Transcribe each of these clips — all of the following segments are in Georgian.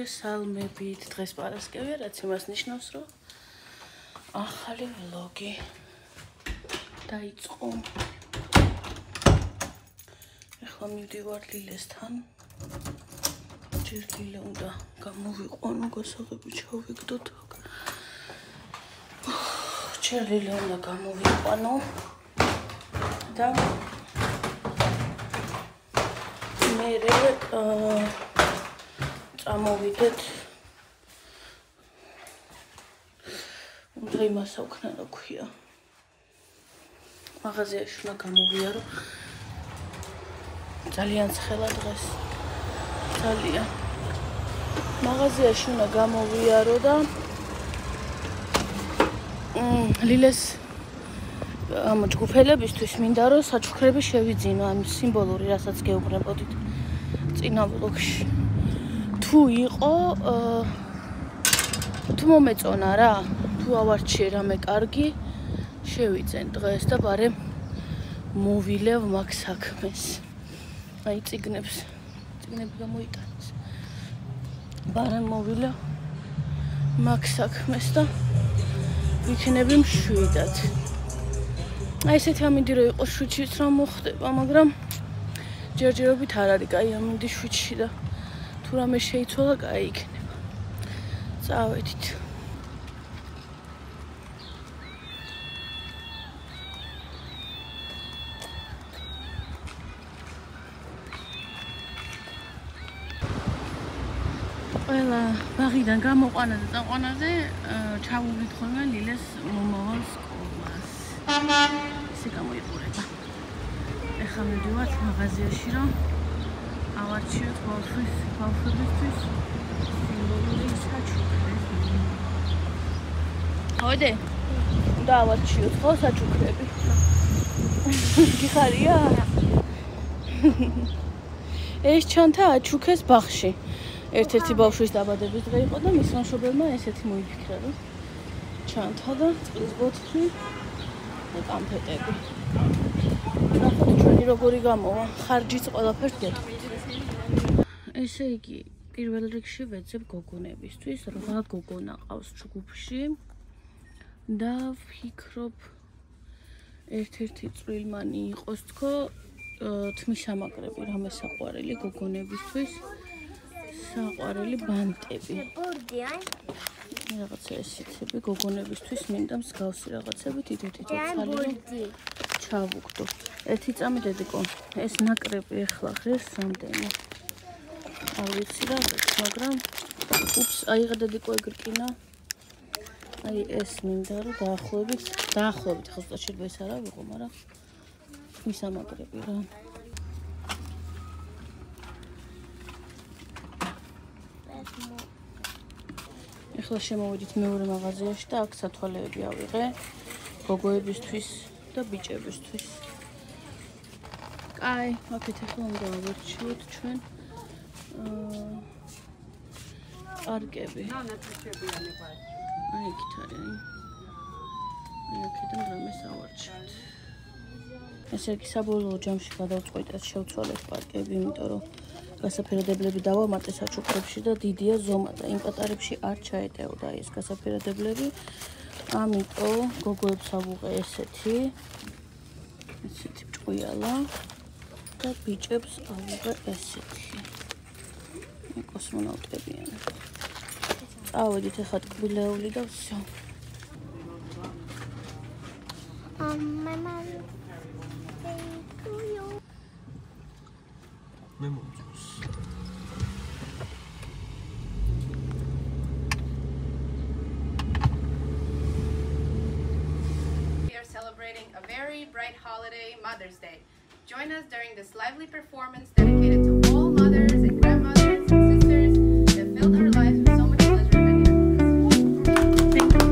მოგესალმებით. დღეს პარასკევია, რაც იმას ნიშნავს, რომ ახალი ვლოგი დაიწყო. ეხლა მივდივარ ლილესთან. ჯერ ლილა უნდა გამოვიყვანო, გასაღები ჩავიგდოთ. ჯერ ლილა უნდა გამოვიყვანო და მე წამოვიდეთ. უნდა იმას აუქნა, რა ქვია. მაღაზიაში უნდა გამოვიარო. ძალიან ცხელა დღეს. ძალიან. მაღაზიაში უნდა გამოვიარო და ლილეს ამ ჯგუფელებისთვის მინდა რომ საჩუქრები შევიძინო, ამ სიმბოლური, რასაც გეუბნებოდით წინა ვლოგში. თუ იყო თუ მომეწონა რა, თუ ავარჩიე რამე კარგი, შევიძენ დღეს და ბარემ მოვილევ მაგ საქმეს. აი წიგნები გამოიტანეს. ბარემ მოვილევ მაგ საქმეს და ვიქნები მშვიდად. აი ესეთი ამინდი რო იყოს შვიდშიც რა მოხდება, მაგრამ ჯერჯერობით არ არის კაი ამინდი შვიდში და თუ რამე შეიცვალა, კაი იქნება. წავედით. ყველა ბაღიდან გამოყვანა და წაყვანაზე ჩავუვლით ხოლმე ლილეს მომავალ სკოლას. ისე გამოიყურება. ეხლა მივდივართ მაღაზიაში, რომ ავარჩიოთ ბავშვებისთვის სიმბოლური საჩუქრები. ხოდე? უნდა ავარჩიოთ ხო საჩუქრები? გიხარია? ეს ჩანთა აჩუქეს ბაღში. ერთ-ერთი ბავშვის დაბადების დღე იყო და მის მშობელმა ესეთი მოიფიქრა, რომ ჩანთა და წყლის ბოთლი და კამფეტები. ნახოთ ჩვენი როგორი გამოვა. ხარჯიც ყველაფერს გეტყვით. ესე იგი, პირველ რიგში ვეძებ გოგონებისთვის, რა გოგონა ყავს ჯგუფში და ვფიქრობ ერთ-ერთი წვრილმანი იყოს თქო თმისამაგრები, რამე საყვარელი გოგონებისთვის. საყვარელი ბანტები. რაღაცა ესეთები გოგონებისთვის მინდა მსგავსი რაღაცები თითო-თითო ცალი ჩავუგდო. ერთი წამი დედიკო, ეს ნაკრები ეხლა ღირს რამდენი. არ ვიცი რა, მაგრამ უps, აიღა დედიკო ეგრკინა. აი ეს მინდა რომ დაახლოებით, ახლა ზუსტად შეიძლება ეს არა ვიყო, მაგრამ თმისამაგრები რა. ეხლა შემოვიდით მეორე მაღაზიაში და აქ სათვალეები ავიღე გოგოებისთვის და ბიჭებისთვის. კაი, აქეთ ეხლა უნდა ავარჩიოთ ჩვენ პარკები. აი იქით არის. აი აქედან რამეს ავარჩიოთ. ესე იგი საბოლოო ჯამში გადავწყვიტეთ შევცვალეთ პარკები, იმიტომ რომ გასაფერადებლები დავამატე საჩუქრებში და დიდია ზომა და იმ პატარებში არ ჩაეტეოდა ეს გასაფერადებლები. ამიტომ გოგოებს ავუღე ესეთი ჭყვიალა და ბიჭებს ავუღე ესეთი. კოსმონავტებიანი. წავედით ეხლა ტკბილეული და всё. Celebrating a very bright holiday, Mother's Day. Join us during this lively performance dedicated to all mothers and grandmothers and sisters that filled our lives with so much pleasure and happiness. Thank you.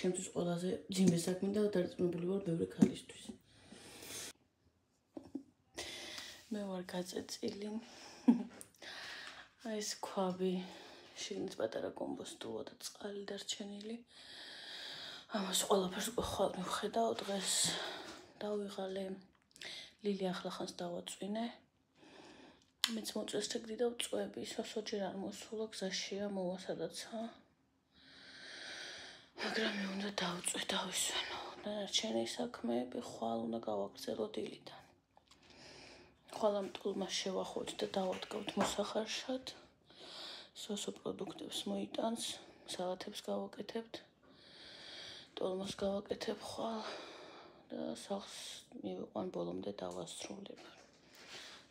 ჩემთვის ყველაზე ძიმე საქმე და დარწმუნებული ვარ ბევრი ქალისთვის. მე ვარ გაწეწილი. აი ეს ქვაბი, შიგნით პატარა კომბოსტუა და წყალი დარჩენილი. ამას ყველაფერს ხვალ მივხედავ დღეს. დავიღალე. ლილი ახლახანს დავაწვინე. მეც მოწეს ჩაგდი და ვწვევი, სასოჯერ არ მოსულა, გზაშია მოვა სადაცა. მაგრამ მე უნდა დავწვე, დავისვენო. დანარჩენი საქმეები ხვალ უნდა გავაგრძელო დილიდან. ხვალ ამ ტოლმას შევახოთ და დავადგავთ მოსახარშად. სოსო პროდუქტებს მოიტანს, სალათებს გავაკეთებთ. ტოლმას გავაკეთებ ხვალ და სახლს მივიყვან ბოლომდე დავასრულებ.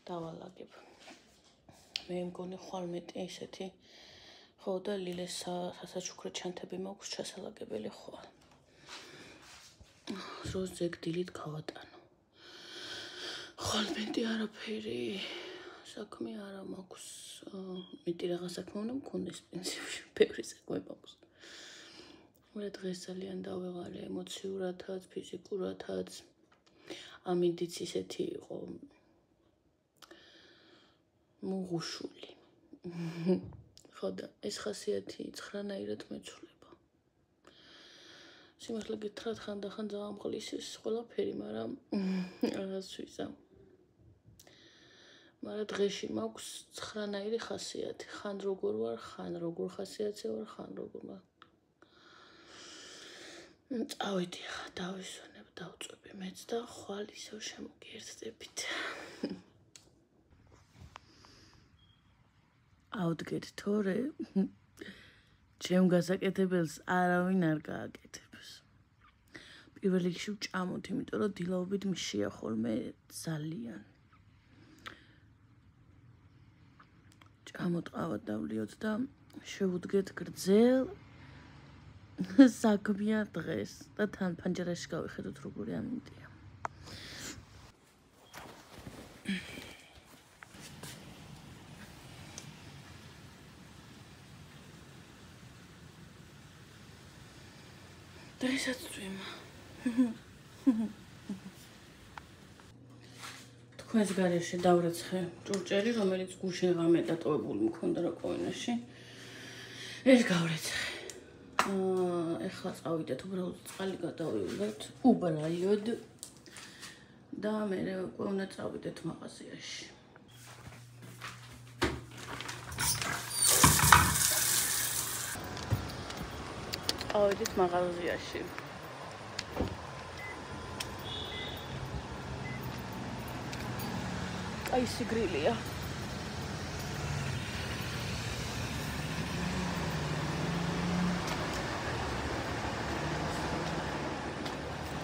დავალაგებ. მე მგონი ხვალ მეტი ესეთი ხო და ლილეს სასაჩუქრე ჩანთები მაქვს ჩასალაგებელი ხვალ. როз ზეგდილით გავატანო. ხვალ მეტი არაფერი საქმე არა მაქვს. მეტი რაღა საქმე უნდა მქონდეს პრინციპში. ბევრი საქმე მაქვს. მე დღეს ძალიან დავიღალე ემოციურადაც, ფიზიკურადაც. ამინდიც ისეთი იყო მუღუშული. ხო და ეს ხასიათი ცხრანაირად მეცვლება. სიმართლე გითხრათ, ხანდახან ძალიან მღლის ყველაფერი, მაგრამ რაღაც ვიზა. მაგრამ დღეში მაქვს ცხრანაირი ხასიათი. ხან როგორ ვარ, ხან როგორ ხასიათზე ვარ, ხან როგორ ვარ. წავედი ხა, დავისვენებ, დავწვევი მეც და ხვალ ისევ შემოგიერთდებით. ავდგეთ თორე ჩემ გასაკეთებელს არავინ არ გააკეთებს. პირველ რიგში ვჭამოთ, იმიტომ რომ დილაობით მშია ხოლმე ძალიან. ჭამოთ ყავად დავლიოთ და შევუდგეთ გრძელ საქმეა დღეს და თან ფანჯარაში გავიხედოთ როგორი ამინდია. დღესაც წვიმა. თქვენს გარეშე დავრეცხე ჭურჭელი, რომელიც გუშინ ღამე დატოვებული მქონდა რაკოვინაში. ეს გავრეცხე. ეხლა წავიდეთ, უბრალოდ წყალი გადავივლეთ, უბრალოდ და მე უკვე უნდა წავიდეთ მაღაზიაში. წავიდეთ მაღაზიაში. კაისი გრილია.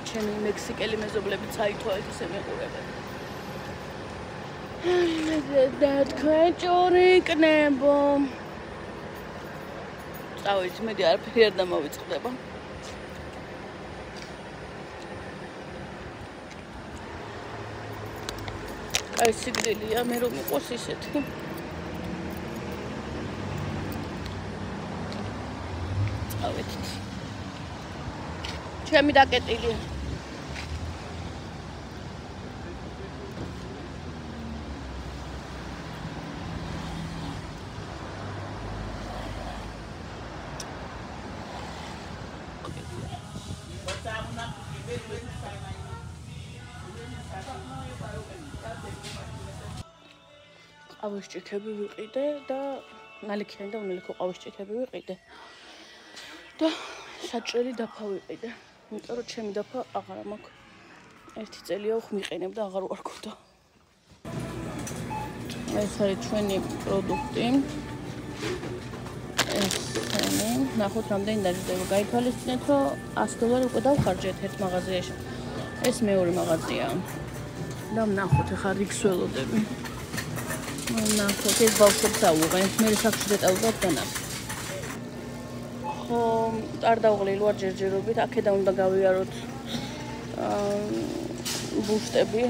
ჩემი მექსიკელი მეზობლები წაითვალეთ ისე მეყურებენ. და თქვენ ჭორი იქნებო. წავით, მედი არაფერი არ დამოვიწყდება. აი სიგრილია, მე რომ იყოს ისეთი. წავით. ჩემი დაკეტილია. ყავის ჭიქები ვიყიდე და ნალექიანი და უნალექო ყავის ჭიქები ვიყიდე და საჭრელი დაფა ვიყიდე. იმიტომ რომ ჩემი დაფა აღარა მაქვს. ერთი წელია ვხმიყენებ და აღარ ვარქოდა. ეს არის ჩვენი პროდუქტი. ესენი, ნახოთ რამდენი დაждდება. გაითვალისწინეთ, რომ $100 უკვე დავხარჯეთ ერთ მაღაზიაში. ეს მეორე მაღაზია. და ნახოთ, ახლა რიგს ველოდები. ნახოთ, ეს ბავშვებს აუღენ. მე საქმეში დეტალურად დანამ. ხო, არ დავღლილ ვარ ჯერჯერობით, აქედან უნდა გავიაროთ ბუშტები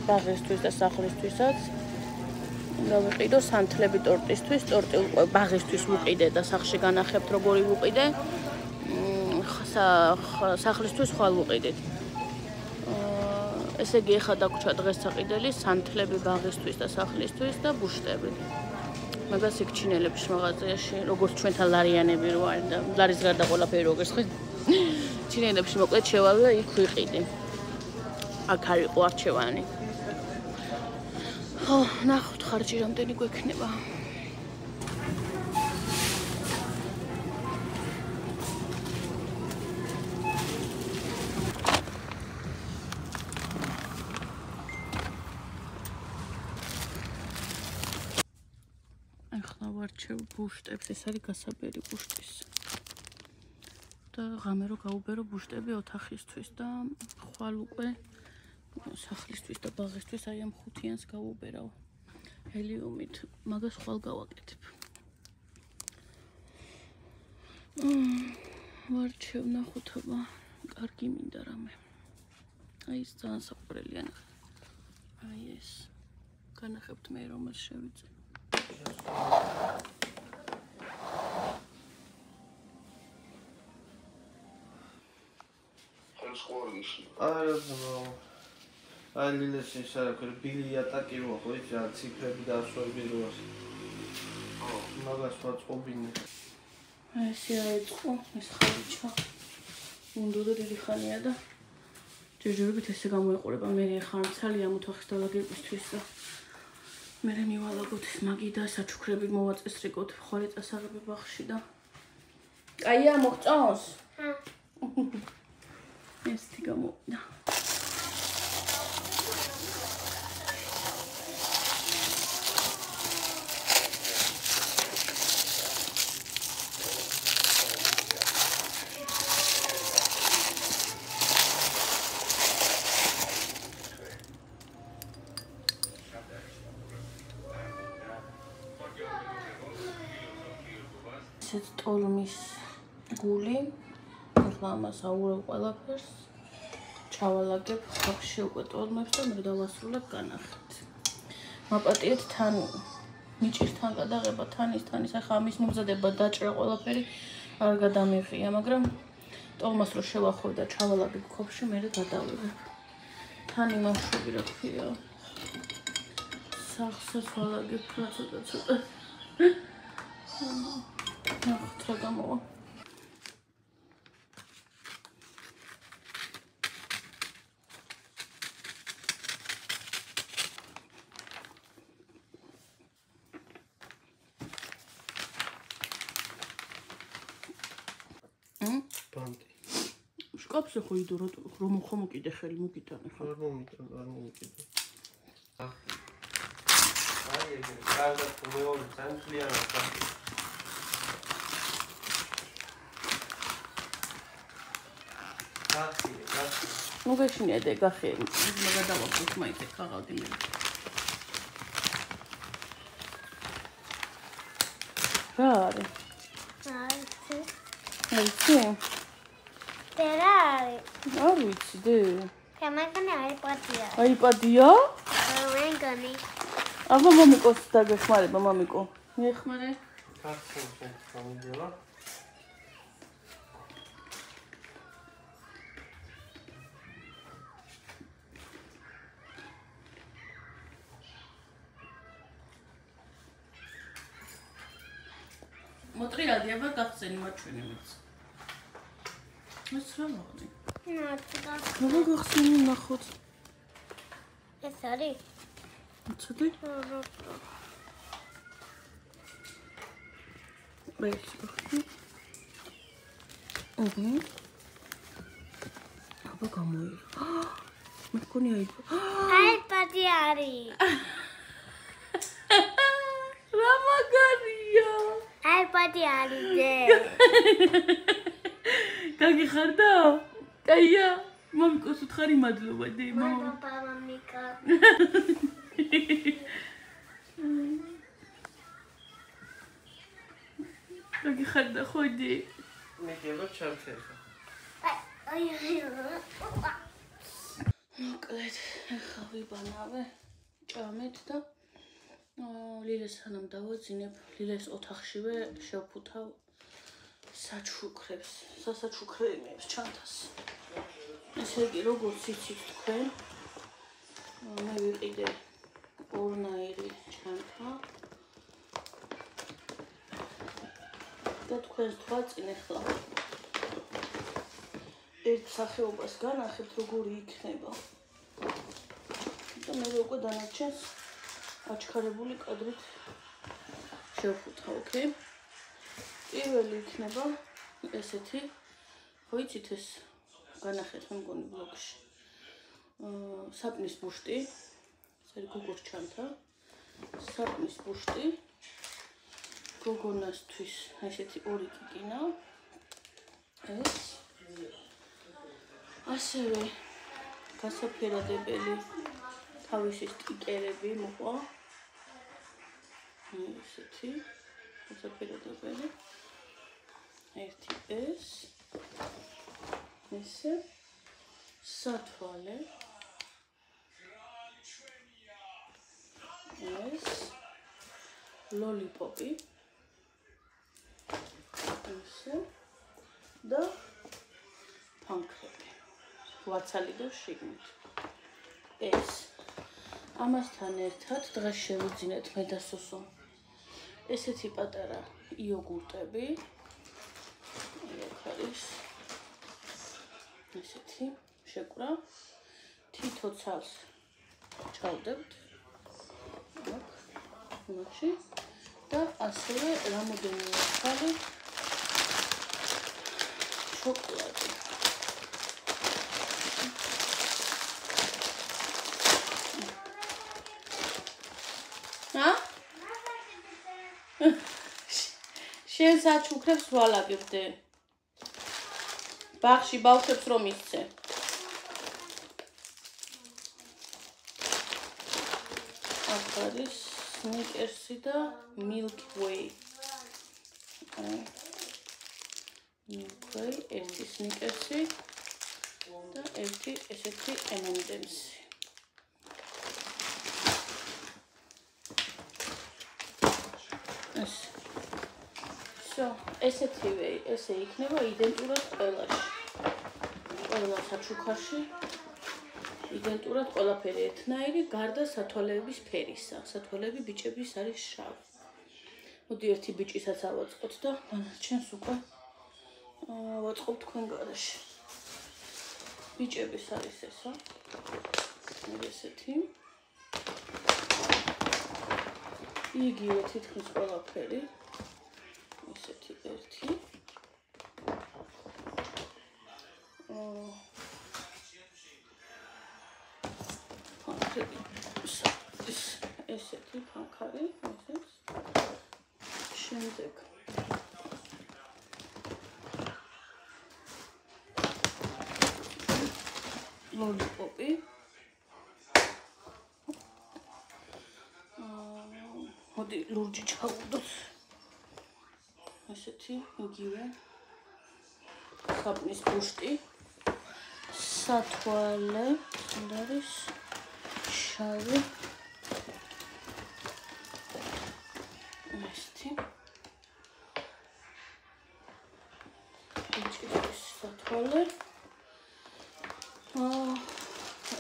ბაღისთვის და სახლისთვისაც. უნდა ვიყიდო სანთლები ტორტისთვის, ტორტი უკვე ბაღისთვის ვუყიდე და სახლში განახებთ როგორი ვუყიდე. სახლისთვის ხვალ ვუყიდით. ესე იგი ეხა დაგვრჩა დღეს საყიდელი, სანთლები ბაღისთვის და სახლისთვის და ბუშტები. მაგას იქ ჩინელების მაღაზიაში, როგორც ჩვენთან ლარიანები რო არის და ლარის გარდა ყველაფერი როგორც ხარ. ჩინელებში მოკლედ შევალ და იქ ვიყიდი. აქ არ იყო არჩევანი. ხო, ნახოთ ხარჯი რამდენი გვექნება. ახლა ვარჩევ ბუშტებს, ეს არის გასაბერი ბუშტის. და ღამე რო გაუბერო ბუშტები ოთახისთვის და ხვალ უკვე სახლისთვის და ბაღისთვის აი ამ 5-იანს გაუბერავ ჰელიუმით, მაგას ხვალ გავაკეთებ. ვარჩევ ნახოთ აბა, კარგი მინდა რამე. აი ეს ძალიან საყვარელია ნახე. აი ეს. განახებთ მე რომელს შევიწე. აი ლილეს ის არა ქო ბილი ატაკი რო ხო ის რა ციფრები დასვები როას. მაგას ვაწყობინე. ესე აიწყო ეს ხალიჩა. უნდოდა დიდი ხანია და ჯერჯერობით ესე გამოიყურება. მე ხარ ცალი ამ ოთახის დალაგებისთვის და მე მივალაგოთ ეს მაგი და საჩუქრები მოვაწესრიგოთ ხوارე წასაღები ბაღში და კაია მოგწონს? ეს თი გამოვიდა. ესეც ტოლმის გული. ახლა ამას აურავ ყველაფერს. ჩავალაგებ ხავში უკვე ტოლმებს და მე დავასრულებ განახეთ. მაპატიეთ თან მიჭირთან გადაღება თანის ახლა ამის მომზადება დაჭრა ყველაფერი არ გადამიღია, მაგრამ ტოლმას რო შევახვევ და ჩავალაგებ ხავში მე გადავიღებ. თან იმავშობი რა ქვია. სახსაც ვალაგებ ცოტა. ნახოთ რა გამოვა. ბანდი. შკაფზე ხო იდო რომ ხომ უკიდე ხელი მოგიტანე ხო? არ მომიტანე. აი ეგრე, კარგად მეორე სანთლიანად ხარ. Nu gășine de cafea. Nu vă dau apus mai te cagal din mine. Care? Alții. Ferrari. Aruiți de. Că mai gândi ai patia. Ai patia? Mai gândi. Ava mamico sta gășmare, mamico. Gășmare? familia. მოტრიალდი აბა გახსენი მაჩვენე მეც. ეს რა მოდი? ნუ გახსენი ნახოთ. ეს არის? ცოტა? აბა გამოი. მე მგონი აი. აი პატი არის. რა მაგარია. აი პატი არის ზე. კარგი ხარ და? კაია. მამიკოს უთხარი მადლობა დი. მადლობა მამიკა. კარგი ხარ და ხოდი. მე გელა ჩავწერე. აი. მოკლედ, ახლა ვიბანავე ჭამეთ და ლილეს სანამ დავაძინებ, ლილეს ოთახშივე შევფუთავ საჩუქრებს, სასაჩუქრებებს ჩანთას. ესე იგი, როგორც იცით თქვენ, მე ვიყიდე ორნაირი ჩანთა. და თქვენს თვალწინ ახლა ერთ სახეობას განახებთ, როგორი იქნება. და მე უკვე დანარჩენს აჩქარებული კადრით შევხუთხავ, ოკეი? პირველი იქნება ესეთი, ხო იცით ეს განახეთ მე მგონი ბლოგში. საპნის ბუშტი, ეს გოგოს ჩანთა. საპნის ბუშტი. გოგონასთვის ესეთი ორი კიკინა. ეს ასევე გასაფერადებელი თავისი სტიკერები მოყვა. ესეთი გასაფერადებელი. ერთი ეს. ესე სათვალე. ეს ლოლიპოპი. ესე და ფანქრები. ვაცალი და შიგნით. ეს ამასთან ერთად დღეს შევიძინეთ მე და სოსო ესეთი პატარა იოგურტები. აქ არის ესეთი შეკვრა. თითო ცალს ჩავდებთ. აქ მაშინ და ასევე რამოდენიმე ხალი შოკოლადი. შენ საჩუქრებს ვალაგებდე. ბაღში ბავშვებს რომ ისცე. აქ არის სნიკერსი და Milky Way. Milky Way, ერთი სნიკერსი და ერთი ესეთი M&M's-ი. ესეთივე ესე იქნება იდენტურად ყველაში. ყველა საჩუქარში იდენტურად ყველაფერი ერთნაირი, გარდა სათვალეების ფერისა. სათვალეები ბიჭების არის შავი. მოდი ერთი ბიჭისაც ავაწყოთ და დანარჩენს უკვე ვაწყობ თქვენ გარეშე. ბიჭების არის ესა. ესეთი. იგივე თითქმის ყველაფერი. ესეთი ერთი. ესეთი ფანქარი, ესეც. შემდეგ ლოლიპოპი. მოდი ლურჯი ჩავუდოთ. ესეთი იგივე საპნის ბუშტი. სათვალე არის შავი. ესეთი ბიჭის სათვალე.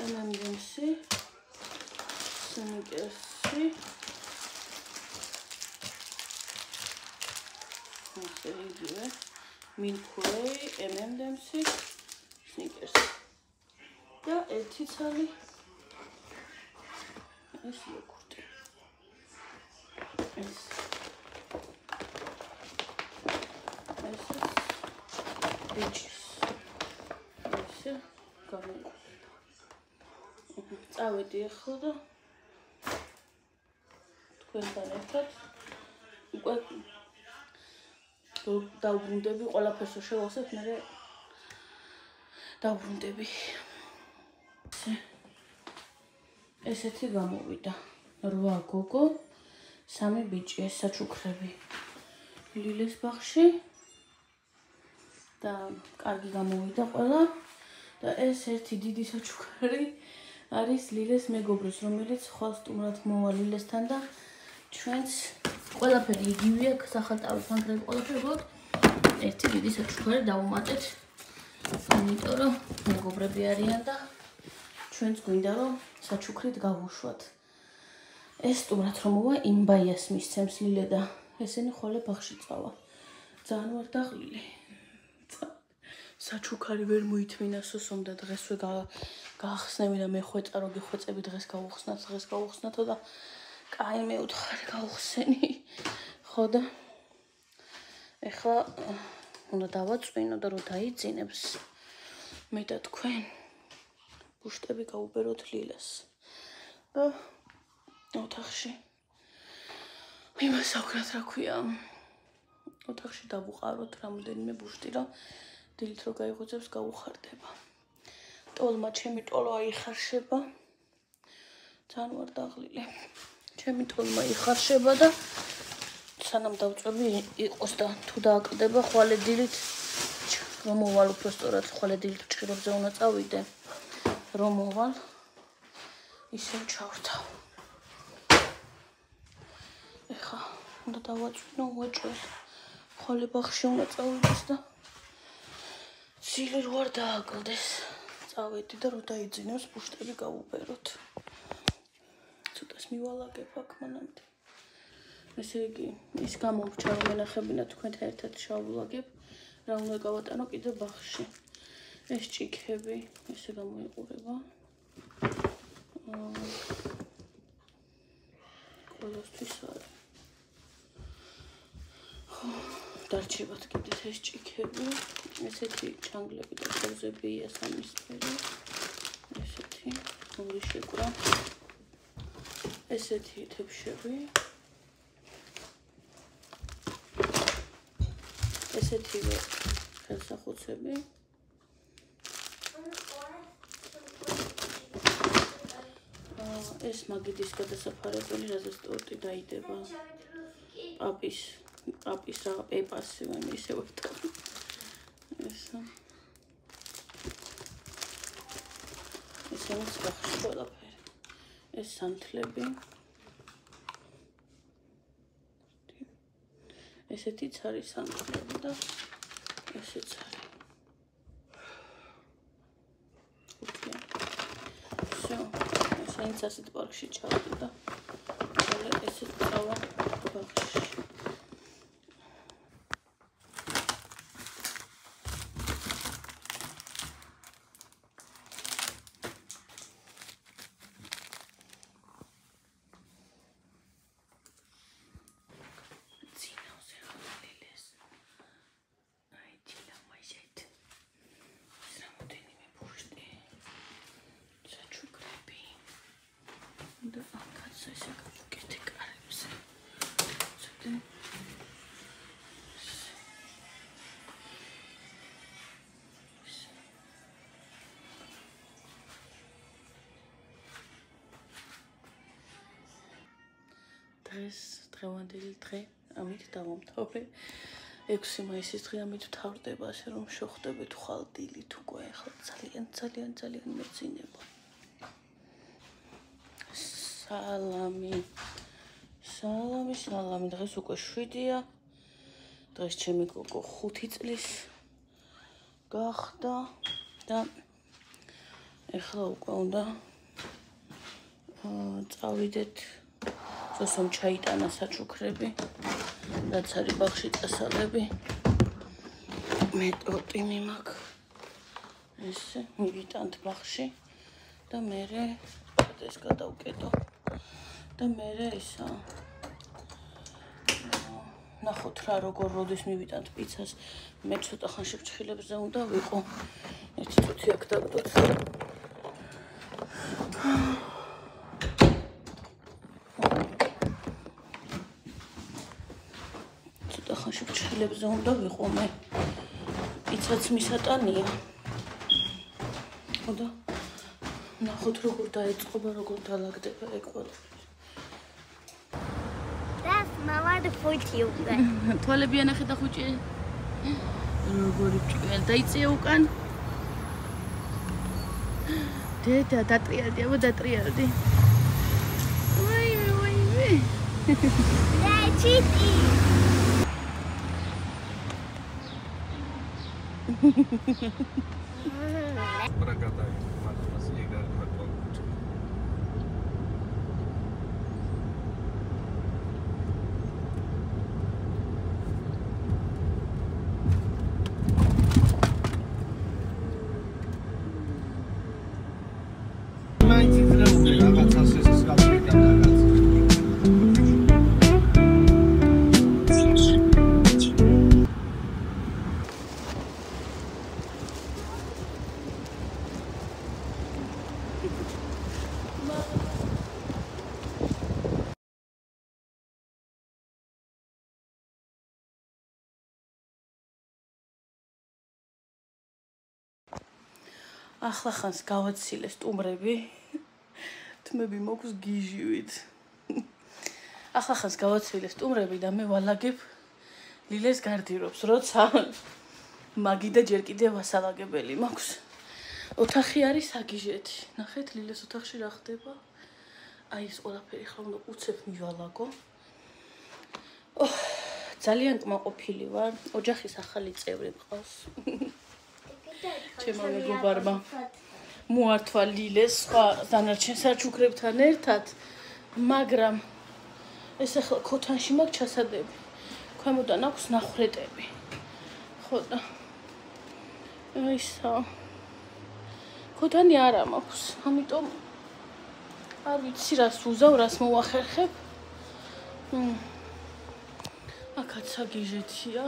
M&M's-ი, სნიკერსი. ესე იგივე Milky Way, M&M's-ი, სნიკერსი. და ერთი ცალი ეს იოგურტი. ეს ბიჭის. ესე გამოვიდა. წავედი ახლა და თქვენთან ერთად უკვე დავბრუნდები, ყველაფერს შევასებ, მე დავბრუნდები. ესეთი გამოვიდა. 8 გოგო, 3 ბიჭი, ეს საჩუქრები. ლილეს ბაღში და კარგი გამოვიდა ყველა და ეს ერთი დიდი საჩუქარი არის ლილეს მეგობრის, რომელიც ხვალ სტუმრად მოვა ლილესთან და ჩვენს ყველაფერი იგივეა, სახალხო ფანქრები ყველაფერი, ერთი დიდი საჩუქარი დავუმატეთ. იმიტომ რომ მეგობრები არიან და ჩვენც გვინდა რომ საჩუქრით გავუშვათ. ეს სტუმრად რომ მოვა იმბაიას მისცემს ლილე და ესენი ხოლე ბაღში წავა. ძალიან ვარ დაღლილი. საჩუქარი ვერ მოითმინა სოსომ და დღესვე გაახსნები და მე ხვეწა რომ გიხვეწები დღეს გავუხსნათო და კაი მე უთხარი გავხსენი. ხო და ეხლა უნდა დავაწვინო და რომ დაიძინებს მე და თქვენ ბუშტები გავუბეროთ ლილას და ოთახში იმას აქვთ რა ქვია ოთახში დავუყაროთ რამოდენიმე ბუშტი რომ დილით რო გაიღვიძებს გაუხარდება. ტოლმა ჩემი ტოლო აიხარშება. ძალიან ვარ დაღლილი. ჩემი ტოლმა იხარშება და სანამ დავწვევი იყოს და თუ დააკლდება ხვალე დილით რომ მოვალ უფრო სწორად ხვალე დილით ჭირებზე უნდა წავიდე რომ მოვალ ისევ ჩავრთავ. ეხა უნდა დავაწვინო უეჭველი. ხვალე ბაღში უნდა წავიდეს და ძილი რო არ დააკლდეს. წავედი და რო დაიძინოს ბუშტები გავუბეროთ. ცოტას მივალაგებ აქ მანამდე. ესე იგი, ის გამომრჩა რომ ენახებინა თქვენთან ერთად შავვლაგებ, რა უნდა გავატანო კიდე ბაღში. ეს ჭიქები, ესე გამოიყურება. ყველასთვის არის. დარჩებათ კიდეც ეს ჭიქები, ესეთი ჩანგლები და ხევზებია სამისფერი, ესეთი ორი შეკვრა, ესეთი თებშები, ესეთივე ხელსახუცები, ეს მაგიდის გადასაფარებელი, რაზეც ტორტი დაიდება, პაპის რა პეპასი ვან ისე ვეთქი. ესა. ესეც ბახში ყველაფერი. ეს სანთლები. ესეთიც არის სანთლები და ესეც არის. всё. ესეც ასეთ პარკში ჩავდი და ხოლე ესეც წავა ბახში. და აქაც ესე გავუკეთე კარებს. ცოტა დღევანდელი დღე ამით დავამთავრე. 6 მაისის დღე ამით ვთავრდება, ასე რომ შევხვდებით ხვალ დილით უკვე. ახლა ძალიან მეცინება. სალამი, დღეს უკვე 7-ია. დღეს ჩემი გოგო 5 წლის გახდა და ეხლა უკვე უნდა წავიდეთ. სოსომ ჩაიტანა საჩუქრები, რაც არის ბაღში წასალები. მე ტორტი მიმაქვს. ესე მივიტანთ ბაღში და მე ეს გადავკეტო. და მე ისა ნახოთ რა როგორ როდის მივიტანთ პიცას. მე ცოტა ხანში ფრჩხილებზე უნდა ვიყო. ერთი წუთი აქ დაგდოთ. ცოტა ხანში ფრჩხილებზე უნდა ვიყო მე. პიცაც მისატანია. ხოდა ნახოთ როგორ დაეწყობა, როგორ დალაგდება ეგ ყველაფერი. მამა და ხუჭი უკან. თვალები ანახე და ხუჭი. როგორი ჭკუელი დაიწია უკან. დედა დატრიალდი, აბა დატრიალდი. ვაიმე. და ჩიტი. ახლა ხანს გავაცილე სტუმრები. თმები მოქვს გიჟივით. ახლა ხანს გავაცილე სტუმრები და მე ვალაგებ ლილეს გარდირობს, როცა მაგი და ჯერ კიდევ ვასალაგებელი მაქვს. ოთახი არის აგიჟეთი. ნახეთ ლილეს ოთახში რა ხდება. აი ეს ყველაფერი ხლა უნდა უცებ მივალაგო. ძალიან კმაყოფილი ვარ. ოჯახის ახალი წევრი მყავს. ჩემო მეგობარმა მოართვა ლილეს სხვა დანარჩენ საჩუქრებთან ერთად, მაგრამ ეს ახლა ქოთანში მაქვს ჩასადები. ქვემოდან აქვს ნახრეტები. ხო და აისა ქოთანი არა მაქვს, ამიტომ არ ვიცი რას უზავ, რას მოვახერხებ. აქაც საგიჟეთია,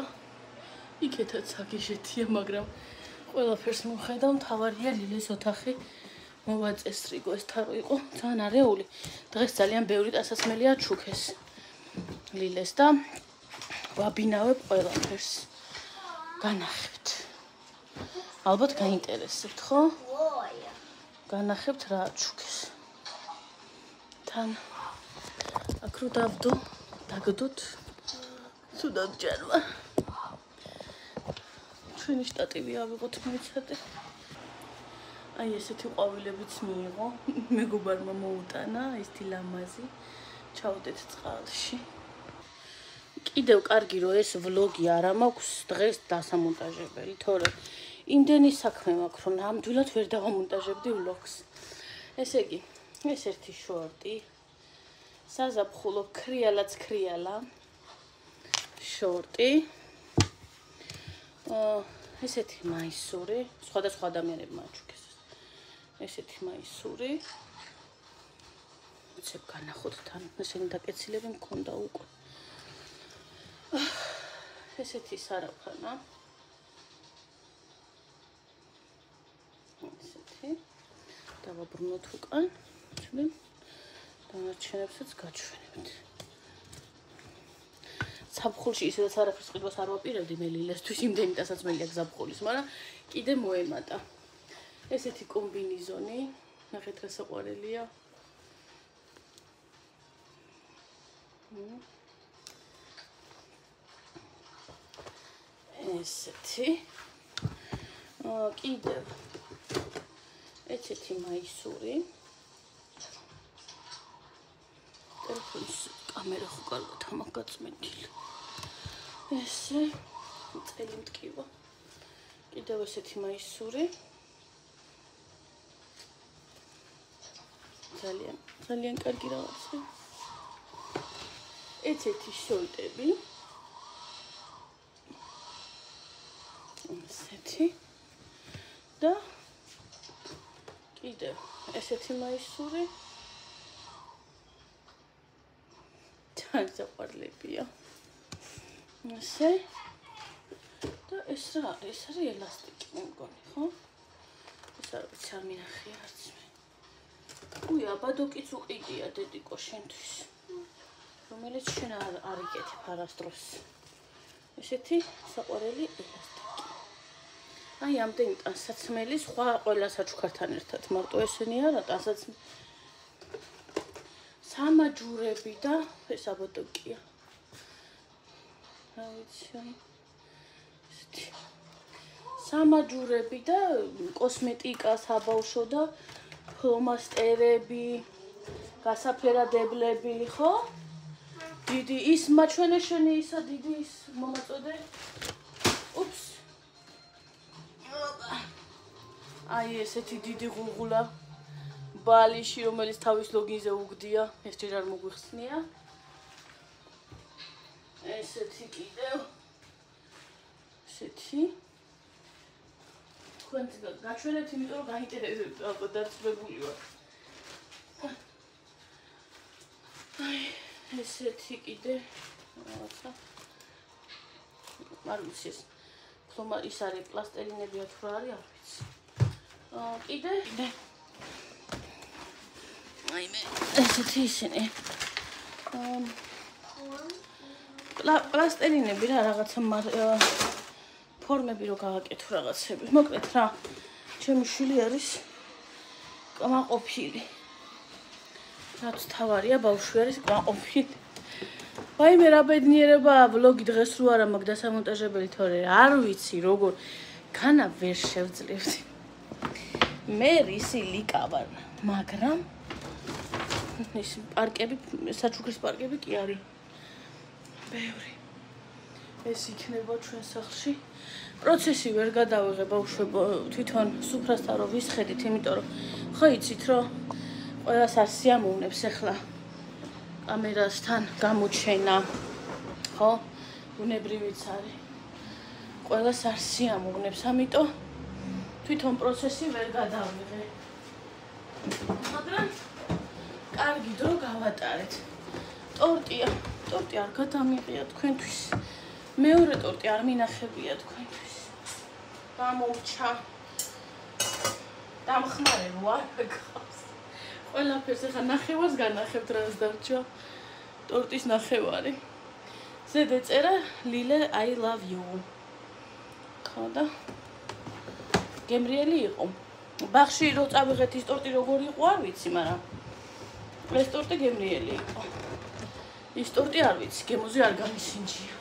იქეთაც საგიჟეთია, მაგრამ ყველაფერს მოვხედავ, მთავარია ლილეს ოთახი მოვაწესრიგო, ეს თარო იყო ძალიან არეული. დღეს ძალიან ბევრი ტანსაცმელია ჩუქეს ლილეს და ვაბინავებ ყველაფერს. განახებთ. ალბათ გაინტერესებთ, ხო? განახებთ რა ჩუქეს. თან აქ რო დავდო, დაგდოთ. სუდად ჯერმა. ჩვენი შტატივი ავიღოთ მოიცადე. აი ესეთი ყვავილებიც მიიღო. მეგობარმა მოუტანა ეს დილამაზი. ჩავდეთ წყალში. კიდევ კარგი რომ ეს ვლოგი არა მაქვს დღეს დასამონტაჟებელი, თორე იმდენი საქმე მაქვს რომ ნამდვილად ვერ დავამონტაჟებდი ვლოგს. ესე იგი, ეს ერთი შორტი. საზაფხულო ქრიალაც ქრიალა. შორტი. ესეთი მაისური, სხვადასხვა ადამიანებმა აჩუქეს. ესეთი მაისური. უცებ განახოთ თან, ესენი დაკეცილები მქონდა უკვე. ესეთი სარაფანა. ესეთი. დავაბრუნოთ უკან. ჩვენ დანარჩენებსაც გაჩვენებთ. ზაფხულში ისედაც არაფერს ყიდვას არ ვაპირებდი მე ლილესთვის, იმდენი ტანსაცმელია ზაფხულის, მაგრამ კიდე მოემატა. ესეთი კომბინიზონი, ნახეთ რა საყვარელია. ესეთი. კიდევ ესეთი მაისური. ტელეფონის კამერა ხო კარგად ამაკ გაწმენდილი. ესე წელი მტკივა. კიდევ ესეთი მაისური. ძალიან კარგი რაღაცა. ესეთი შორტები. ესეთი და კიდევ ესეთი მაისური. ძალიან საყვარლებია. ესე და ეს რა არის? ეს არის ელასტიკი, მე მგონი, ხო? ეს არ ვიცი, არ მინახია არც მე. უი, აბადოკიც უყიდია დედიკო შენთვის. რომელიც შენ არ იკეთებ არასდროს. ესეთი საყვარელი ელასტიკი. აი, ამდენი ტანსაცმელი, სხვა ყველა საჩუქართან ერთად, მარტო ესენი არა, ტანსაცმელი. სამაჯურები და ეს აბადოკია. რა ვიცი, ესეთი. სამაჯურები და კოსმეტიკა, საბავშვო და ფლომასტერები, გასაფერადებლები, ხო? დიდი ის მაჩვენე შენი ისა დიდი ის მომაწოდე. უფს. აი ესეთი დიდი ღულღულა ბალიში, რომელიც თავის ლოგინზე უგდია, ეს ჯერ არ მოგვიხსნია. ესეთი კიდევ ესეთი თქვენ გაჩვენებთ, იმიტომ რომ გაინტერესებთ, ალბათ დაწვებული ვარ. აი ესეთი კიდე რაღაცა არ ვიცი ეს ხომ ის არის პლასტელინებია თუ რა არის, არ ვიცი. კიდე აი მე ესეთი ისინი პლასტელინები რა რაღაცა ფორმები რო გავაკეთო რაღაცები. მოკლედ რა, ჩემი შვილი არის კმაყოფილი. რაც თავარია, ბავშვი არის კმაყოფილი. ვაიმე რა ბედნიერებაა, ვლოგი დღეს რო არა მაგ დასამონტაჟებელი, თორე არ ვიცი როგორ განა ვერ შევძლევდი. მე რისი ლიკა ვარ, მაგრამ ეს პარკები, საჩუქრის პარკები კი არის ბევრი. ეს იქნება ჩვენ სახლში. პროცესი ვერ გადავიღე ბავშვებო, თვითონ სუფრასთან რო ვისხედით, იმიტომ რომ ხო იცით რომ ყველას არ სიამოვნებს ახლა კამერასთან გამოჩენა. ხო? ბუნებრივიც არის. ყველას არ სიამოვნებს, ამიტომ თვითონ პროცესი ვერ გადავიღე. მაგრამ კარგი დრო გავატარეთ. ტორტი არ გადამიღია თქვენთვის. მეორე ტორტი არ მინახებია თქვენთვის. გამომჩა. დამხმარე ვარ გავს. ყველაფერს ახლა ნახევარს განახებთ რას დარჩა. ტორტის ნახევარი. ზედ ეწერა ლილე I love you. ხო და გემრიელი იყო. ბაღში რო წავიღეთ ის ტორტი როგორი იყო არ ვიცი, მაგრამ ეს ტორტი გემრიელი იყო. ის ტორტი არ ვიცი, გემოზე არ გამისინჯია.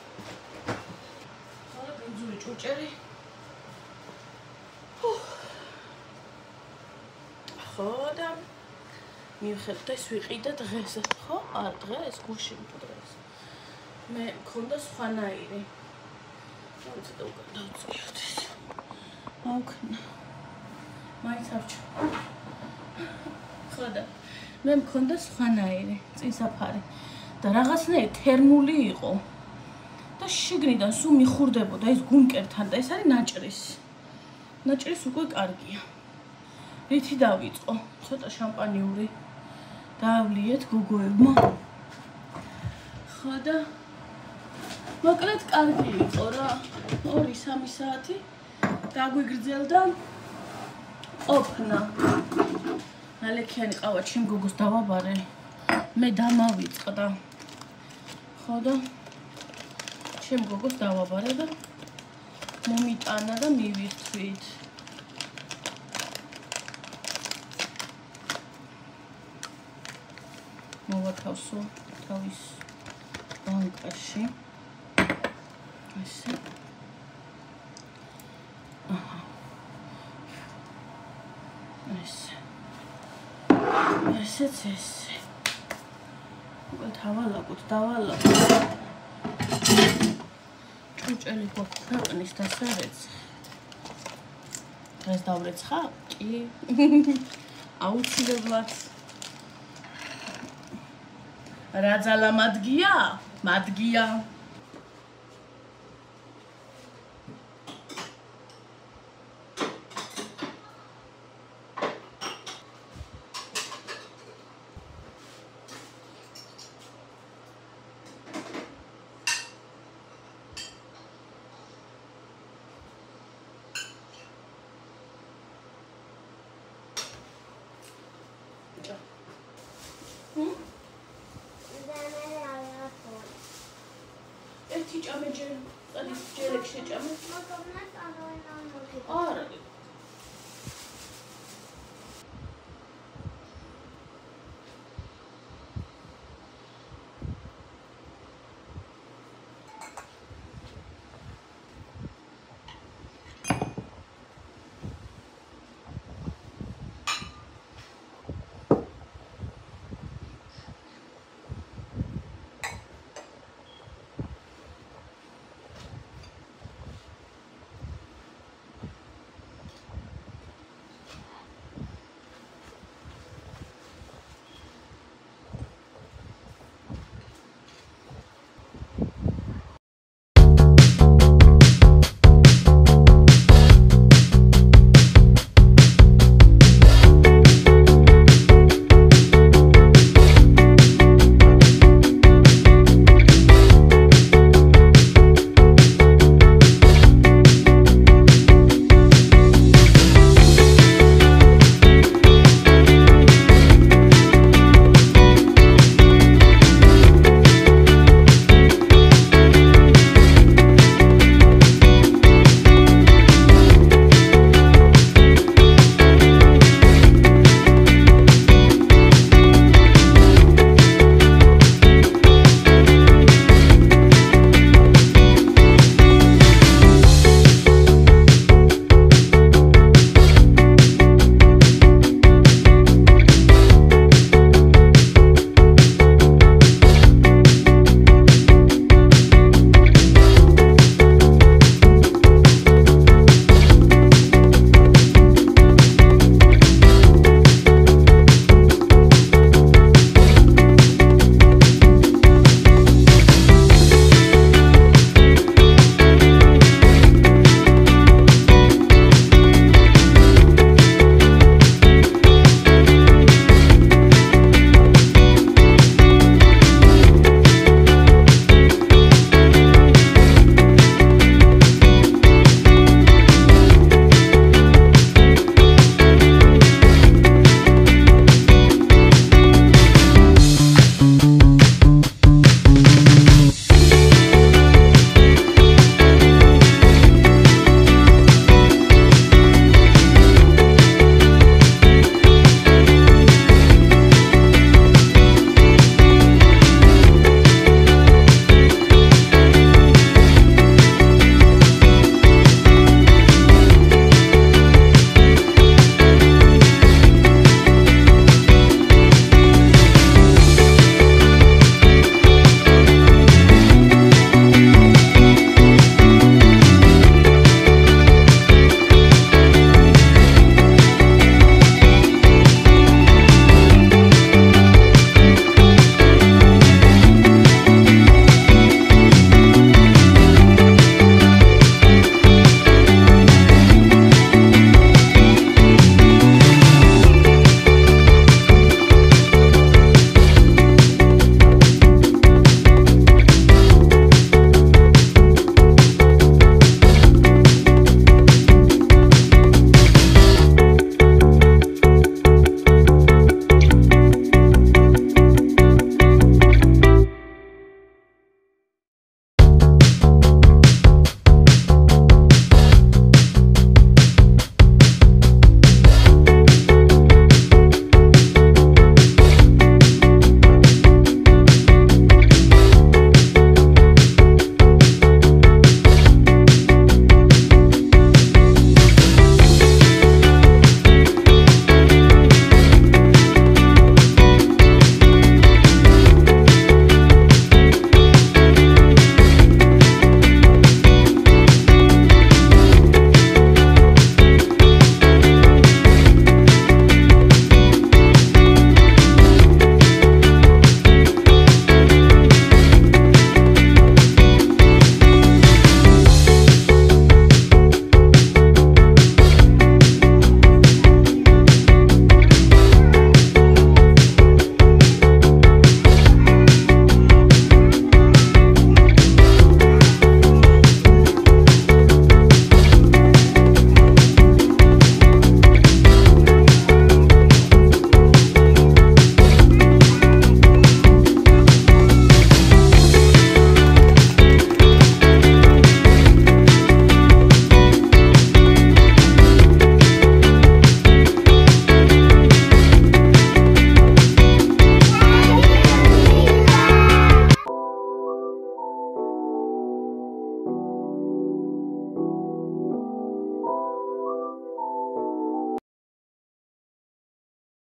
ბენზური ჭურჭელი. ხო და მივხედოთ ეს ვიყიდა დღეს, ხო? არ დღეს, გუშინ დღეს. მე მქონდა სხვანაირი. ცოტა უკან დავწიოთ ეს. აუქნა. მაინც არჩ. ხო და მე მქონდა სხვანაირი, წინსაფარი. და რაღაცნაირი თერმული იყო. და შიგნიდან სულ მიხურდებოდა ეს გუნკერთან და ეს არის ნაჭრისი. ნაჭრისი უკვე კარგია. რითი დავიწყო? ცოტა შამპანიური დავლიეთ გოგოებმა. ხო და მოკლედ კარგი იყო რა. 2-3 საათი დაგვიგრძელდა ოფნა. ნალექიანი ყავა ჩემ გოგოს დავაბარე. მე დამავიწყდა. ხო და ჩემ გოგოს დავაბარე და მომიტანა და მივირთვით. მოვათავსო თავის ბანკაში. ესე. აჰა. ესე. ესეც ესე. დავალაგოთ. ჭურჭელი გვაქვს ქვეყნის დასარეცი. დღეს დავრეცხა? კი. აუცილებლად. რა ძალა მადგია? მადგია. ერთი ჭამე ჯერ შეჭამე. არა,